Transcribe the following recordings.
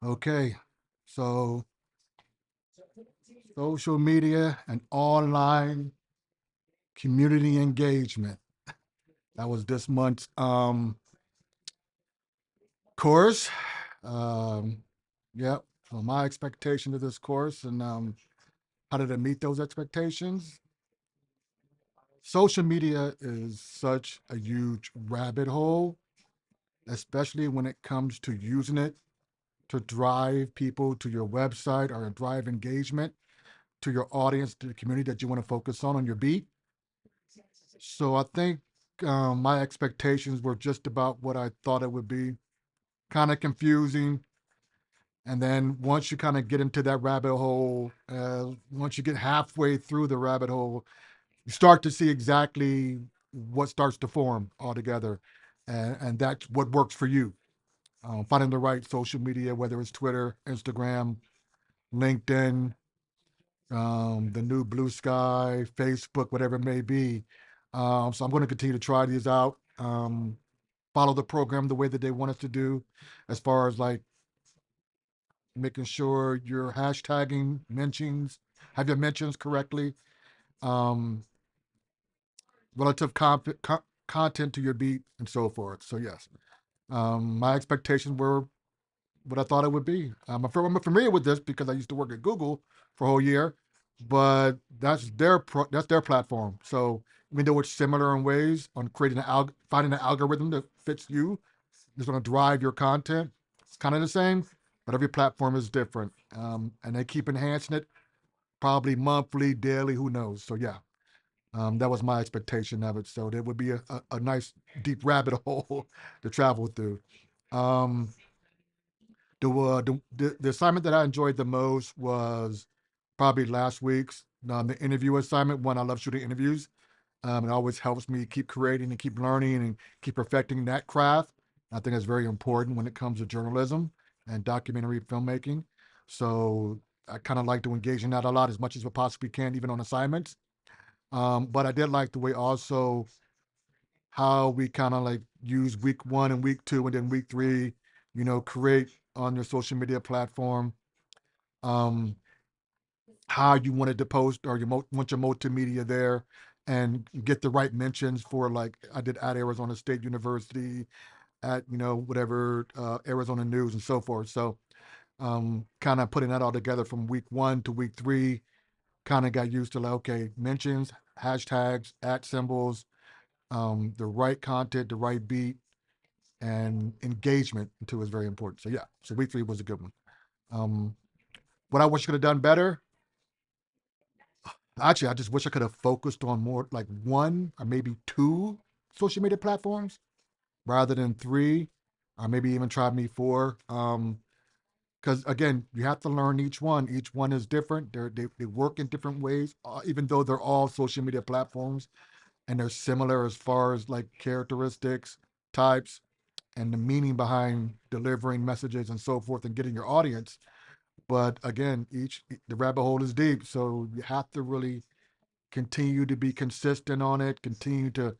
Okay, so social media and online community engagement. That was this month's course. Um, yep. So my expectation of this course and how did it meet those expectations? Social media is such a huge rabbit hole, especially when it comes to using it to drive people to your website or drive engagement to your audience, to the community that you want to focus on your beat. So I think my expectations were just about what I thought it would be, kind of confusing. And then once you kind of get into that rabbit hole, once you get halfway through the rabbit hole, you start to see exactly what starts to form altogether. And that's what works for you. Finding the right social media, whether it's Twitter, Instagram, LinkedIn, the new Blue Sky, Facebook, whatever it may be. So I'm going to continue to try these out. Follow the program the way that they want us to do, as far as like making sure you're hashtagging mentions, have your mentions correctly, um, relative content to your beat, and so forth. So yes, my expectations were what I thought it would be. I'm familiar with this because I used to work at Google for a whole year, but that's their platform. So even though it's similar in ways on creating finding an algorithm that fits you, is going to drive your content. It's kind of the same, but every platform is different, and they keep enhancing it, probably monthly, daily, who knows? So yeah, that was my expectation of it. So there would be a nice deep rabbit hole to travel through. Um, the assignment that I enjoyed the most was probably last week's the interview assignment. One, I love shooting interviews. It always helps me keep creating and keep learning and keep perfecting that craft. I think that's very important when it comes to journalism and documentary filmmaking. So I kind of like to engage in that a lot as much as I possibly can, even on assignments. But I did like the way also how we kind of like use week one and week two and then week three, create on your social media platform. Um, how you wanted to post or want your multimedia there and get the right mentions for, like I did at Arizona State University, at whatever Arizona News and so forth. So kind of putting that all together from week one to week three, kind of got used to like, okay, mentions, hashtags, at symbols, the right content, the right beat, and engagement too is very important. So yeah, so week three was a good one. Um, what I wish I could have done better. Actually, I just wish I could have focused on more like one or maybe two social media platforms rather than three, or maybe even try me four. Because again, you have to learn each one. Each one is different. They work in different ways, even though they're all social media platforms and they're similar as far as like characteristics, types, and the meaning behind delivering messages and so forth and getting your audience. But again, the rabbit hole is deep, so you have to really continue to be consistent on it, continue to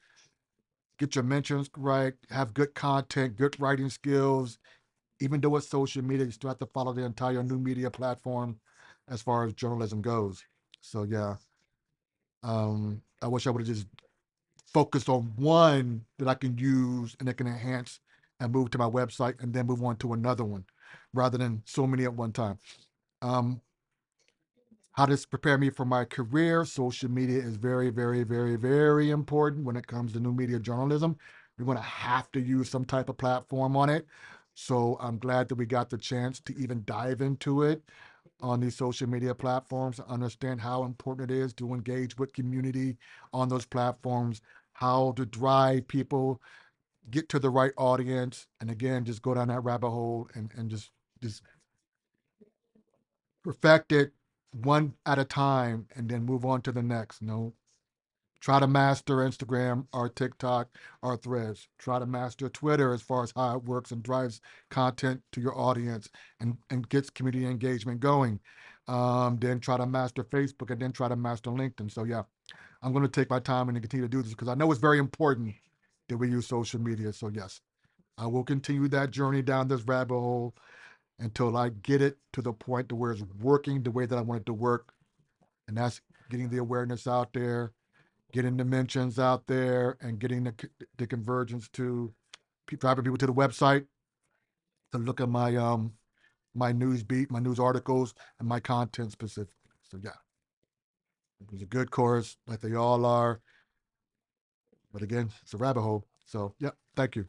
get your mentions right, have good content, good writing skills. Even though it's social media, you still have to follow the entire new media platform as far as journalism goes. So yeah, I wish I would have just focused on one that I can use and that can enhance and move to my website and then move on to another one rather than so many at one time. Um, how does prepare me for my career? Social media is very, very, very, very important when it comes to new media journalism. You're going to have to use some type of platform on it. So I'm glad that we got the chance to even dive into it on these social media platforms, understand how important it is to engage with community on those platforms, how to drive people, get to the right audience, and again, just go down that rabbit hole and just perfect it one at a time and then move on to the next. Try to master Instagram or TikTok or Threads. Try to master Twitter as far as how it works and drives content to your audience and gets community engagement going. Then try to master Facebook and then try to master LinkedIn. So yeah, I'm going to take my time and continue to do this because I know it's very important that we use social media. So yes, I will continue that journey down this rabbit hole until I get it to the point to where it's working the way that I want it to work. And that's getting the awareness out there, getting the mentions out there, and getting the convergence to driving people to the website to look at my news beat, my news articles, and my content specifically. So yeah, it was a good course, like they all are. But again, it's a rabbit hole. So yeah, thank you.